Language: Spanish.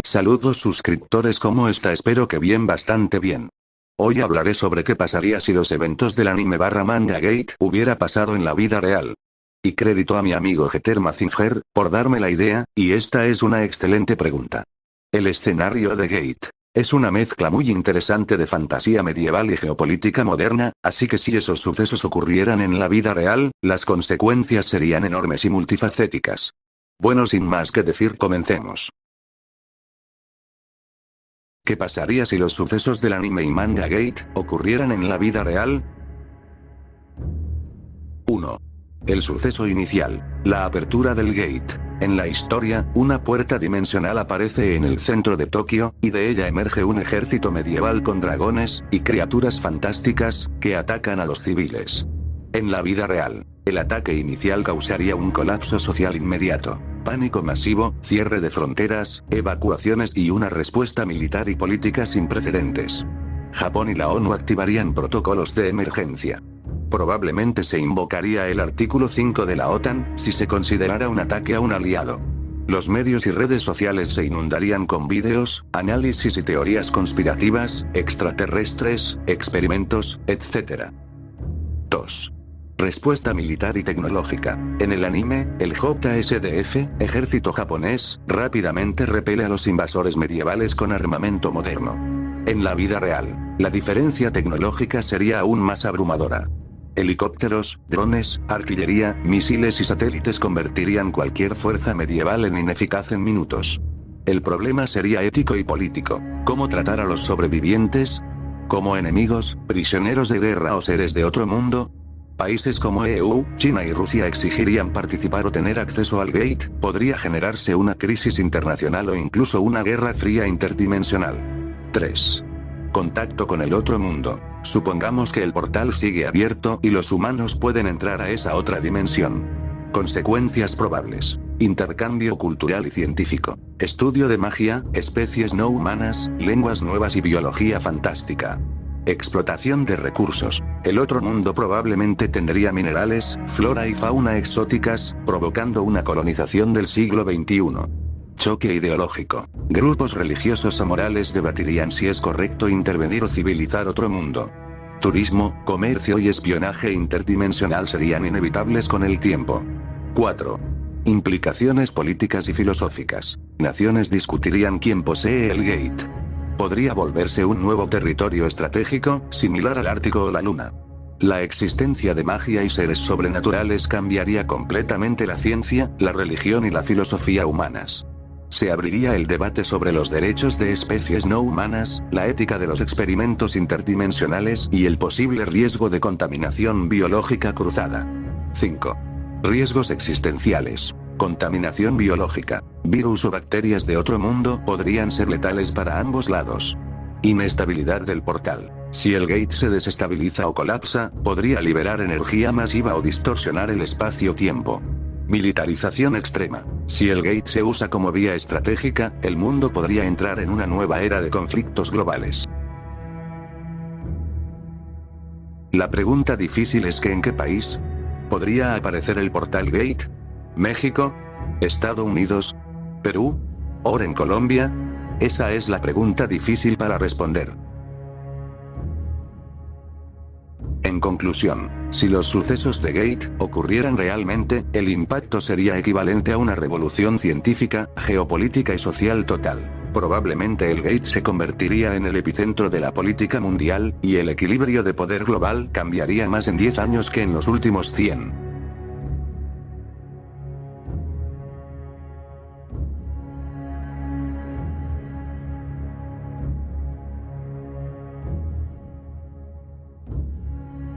Saludos suscriptores, ¿cómo está? Espero que bien, bastante bien. Hoy hablaré sobre qué pasaría si los eventos del anime /manga Gate hubiera pasado en la vida real. Y crédito a mi amigo Jeter Mazinger por darme la idea, y esta es una excelente pregunta. El escenario de Gate es una mezcla muy interesante de fantasía medieval y geopolítica moderna, así que si esos sucesos ocurrieran en la vida real, las consecuencias serían enormes y multifacéticas. Bueno, sin más que decir, comencemos. ¿Qué pasaría si los sucesos del anime y manga Gate ocurrieran en la vida real? 1. El suceso inicial, la apertura del Gate. En la historia, una puerta dimensional aparece en el centro de Tokio, y de ella emerge un ejército medieval con dragones y criaturas fantásticas que atacan a los civiles. En la vida real, el ataque inicial causaría un colapso social inmediato. Pánico masivo, cierre de fronteras, evacuaciones y una respuesta militar y política sin precedentes. Japón y la ONU activarían protocolos de emergencia. Probablemente se invocaría el artículo 5 de la OTAN, si se considerara un ataque a un aliado. Los medios y redes sociales se inundarían con vídeos, análisis y teorías conspirativas, extraterrestres, experimentos, etc. 2. Respuesta militar y tecnológica. En el anime, el JSDF, ejército japonés, rápidamente repele a los invasores medievales con armamento moderno. En la vida real, la diferencia tecnológica sería aún más abrumadora. Helicópteros, drones, artillería, misiles y satélites convertirían cualquier fuerza medieval en ineficaz en minutos. El problema sería ético y político. ¿Cómo tratar a los sobrevivientes? ¿Como enemigos, prisioneros de guerra o seres de otro mundo? Países como EU, China y Rusia exigirían participar o tener acceso al Gate. Podría generarse una crisis internacional o incluso una guerra fría interdimensional. 3. Contacto con el otro mundo. Supongamos que el portal sigue abierto y los humanos pueden entrar a esa otra dimensión. Consecuencias probables: intercambio cultural y científico, estudio de magia, especies no humanas, lenguas nuevas y biología fantástica. Explotación de recursos. El otro mundo probablemente tendría minerales, flora y fauna exóticas, provocando una colonización del siglo XXI. Choque ideológico. Grupos religiosos o morales debatirían si es correcto intervenir o civilizar otro mundo. Turismo, comercio y espionaje interdimensional serían inevitables con el tiempo. 4. Implicaciones políticas y filosóficas. Naciones discutirían quién posee el Gate. Podría volverse un nuevo territorio estratégico, similar al Ártico o la Luna. La existencia de magia y seres sobrenaturales cambiaría completamente la ciencia, la religión y la filosofía humanas. Se abriría el debate sobre los derechos de especies no humanas, la ética de los experimentos interdimensionales y el posible riesgo de contaminación biológica cruzada. 5. Riesgos existenciales. Contaminación biológica. Virus o bacterias de otro mundo podrían ser letales para ambos lados. Inestabilidad del portal. Si el Gate se desestabiliza o colapsa, podría liberar energía masiva o distorsionar el espacio-tiempo. Militarización extrema. Si el Gate se usa como vía estratégica, el mundo podría entrar en una nueva era de conflictos globales. La pregunta difícil es que ¿en qué país podría aparecer el portal Gate? ¿México? ¿Estados Unidos? ¿Perú? ¿O en Colombia? Esa es la pregunta difícil para responder. En conclusión, si los sucesos de Gate ocurrieran realmente, el impacto sería equivalente a una revolución científica, geopolítica y social total. Probablemente el Gate se convertiría en el epicentro de la política mundial, y el equilibrio de poder global cambiaría más en 10 años que en los últimos 100.